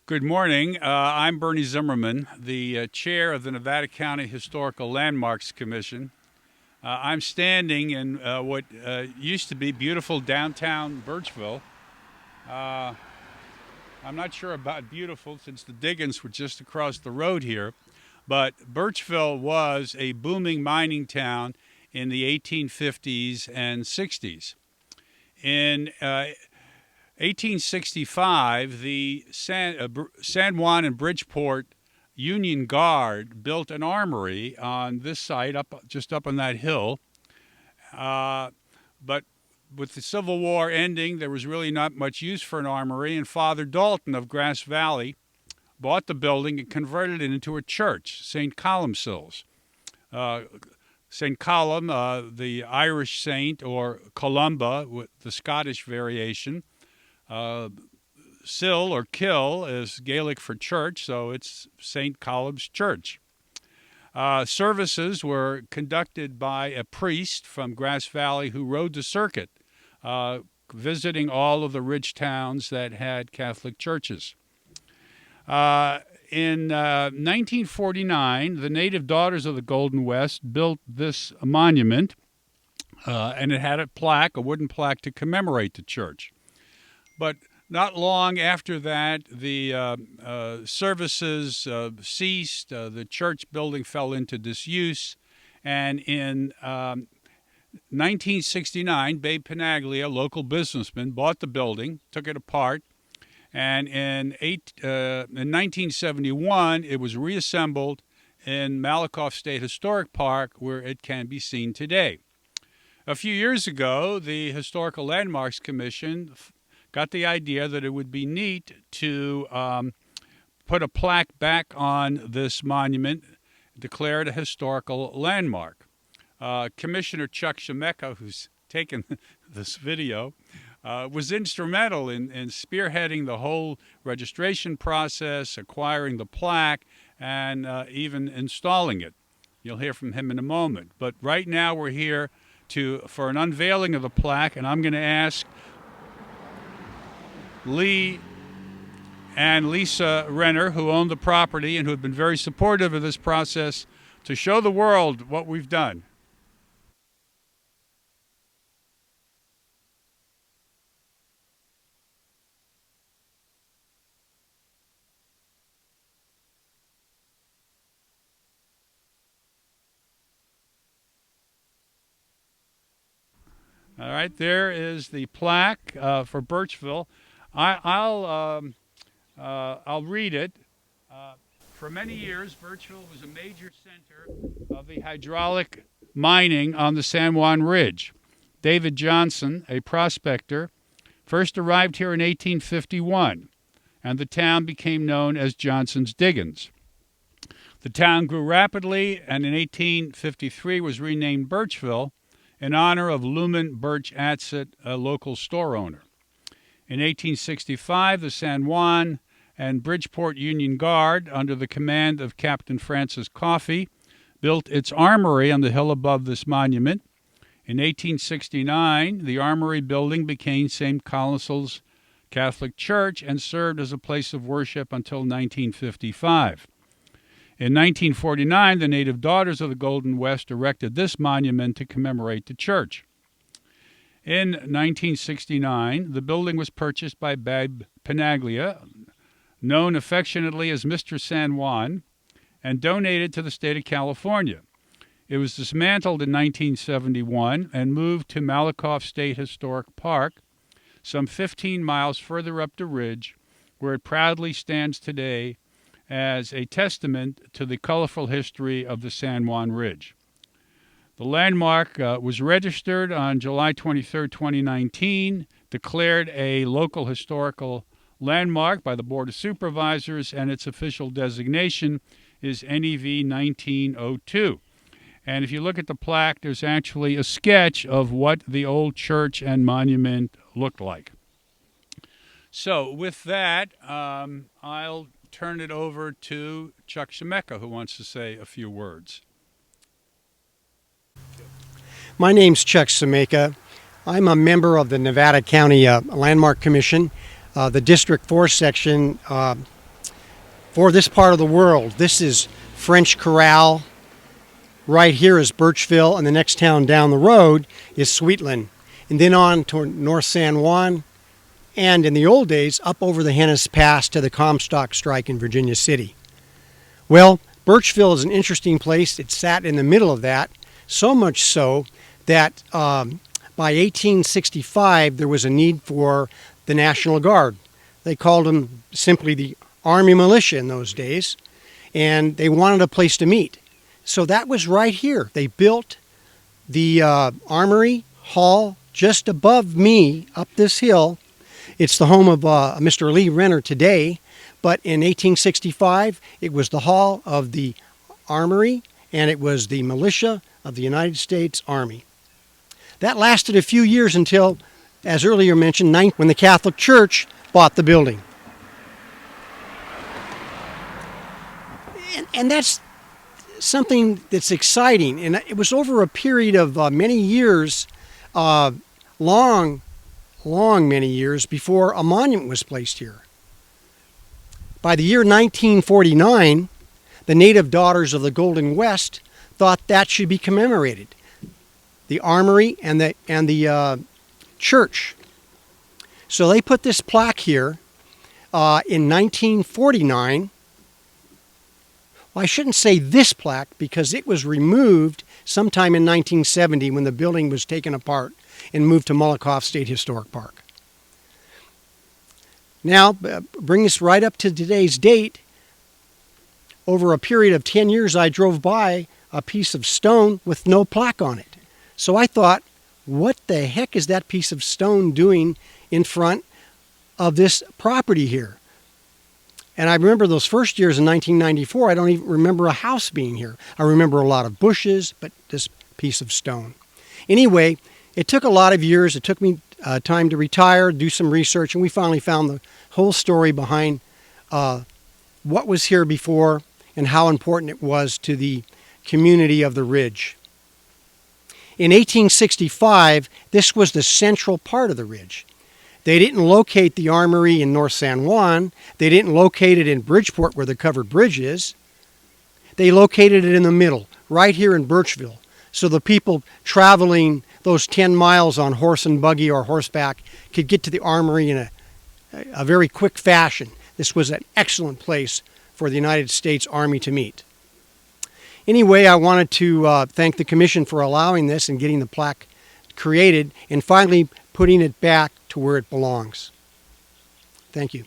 Good morning. I'm Bernie Zimmerman, the chair of the Nevada County Historical Landmarks Commission. I'm standing in what used to be beautiful downtown Birchville. I'm not sure about beautiful since the Diggins were just across the road here, but Birchville was a booming mining town in the 1850s and 60s. In 1865, the San Juan and Bridgeport Union Guard built an armory on this site, just up on that hill. But with the Civil War ending, there was really not much use for an armory, and Father Dalton of Grass Valley bought the building and converted it into a church, St. Columcille's. St. Column, the Irish saint, or Columba, with the Scottish variation. Sill or kill is Gaelic for church, so it's St. Colum's Church. Services were conducted by a priest from Grass Valley who rode the circuit, visiting all of the ridge towns that had Catholic churches. In 1949, the Native Daughters of the Golden West built this monument, and it had a wooden plaque to commemorate the church. But not long after that, the services ceased, the church building fell into disuse, and in 1969, Babe Penaglia, local businessman, bought the building, took it apart, and in 1971, it was reassembled in Malakoff State Historic Park, where it can be seen today. A few years ago, the Historical Landmarks Commission got the idea that it would be neat to put a plaque back on this monument, declared a historical landmark. Commissioner Chuck Scimeca, who's taken this video, was instrumental in spearheading the whole registration process, acquiring the plaque, and even installing it. You'll hear from him in a moment. But right now we're here for an unveiling of the plaque, and I'm going to ask Lee and Lisa Renner, who own the property and who have been very supportive of this process, to show the world what we've done. All right, there is the plaque for Birchville. I'll read it. For many years, Birchville was a major center of the hydraulic mining on the San Juan Ridge. David Johnson, a prospector, first arrived here in 1851, and the town became known as Johnson's Diggins. The town grew rapidly, and in 1853 was renamed Birchville in honor of Luman Birch Atzett, a local store owner. In 1865, the San Juan and Bridgeport Union Guard, under the command of Captain Francis Coffey, built its armory on the hill above this monument. In 1869, the armory building became St. Columcille's Catholic Church and served as a place of worship until 1955. In 1949, the Native Daughters of the Golden West erected this monument to commemorate the church. In 1969, the building was purchased by Babe Penaglia, known affectionately as Mr. San Juan, and donated to the state of California. It was dismantled in 1971 and moved to Malakoff State Historic Park, some 15 miles further up the ridge, where it proudly stands today as a testament to the colorful history of the San Juan Ridge. The landmark was registered on July 23, 2019, declared a local historical landmark by the Board of Supervisors, and its official designation is NEV 1902. And if you look at the plaque, there's actually a sketch of what the old church and monument looked like. So with that, I'll turn it over to Chuck Scimeca, who wants to say a few words. My name's Chuck Scimeca. I'm a member of the Nevada County Landmark Commission. The District 4 section for this part of the world. This is French Corral. Right here is Birchville, and the next town down the road is Sweetland. And then on to North San Juan, and in the old days, up over the Hennis Pass to the Comstock strike in Virginia City. Well, Birchville is an interesting place. It sat in the middle of that, so much so that by 1865 there was a need for the National Guard. They called them simply the Army Militia in those days, and they wanted a place to meet. So that was right here. They built the Armory Hall just above me up this hill. It's the home of Mr. Lee Renner today, but in 1865 it was the hall of the Armory, and it was the militia of the United States Army. That lasted a few years until, as earlier mentioned, when the Catholic Church bought the building. And that's something that's exciting, and it was over a period of many years, long many years before a monument was placed here. By the year 1949, the Native Daughters of the Golden West thought that should be commemorated. The Armory and the church. So they put this plaque here in 1949. Well, I shouldn't say this plaque because it was removed sometime in 1970 when the building was taken apart and moved to Molotov State Historic Park. Now, bring us right up to today's date. Over a period of 10 years, I drove by a piece of stone with no plaque on it. So I thought, what the heck is that piece of stone doing in front of this property here? And I remember those first years in 1994, I don't even remember a house being here. I remember a lot of bushes, but this piece of stone. Anyway, it took a lot of years. It took me time to retire, do some research, and we finally found the whole story behind what was here before and how important it was to the community of the Ridge. In 1865, this was the central part of the Ridge. They didn't locate the Armory in North San Juan. They didn't locate it in Bridgeport where the covered bridge is. They located it in the middle, right here in Birchville. So the people traveling those 10 miles on horse and buggy or horseback could get to the Armory in a very quick fashion. This was an excellent place for the United States Army to meet. Anyway, I wanted to thank the Commission for allowing this and getting the plaque created and finally putting it back to where it belongs. Thank you.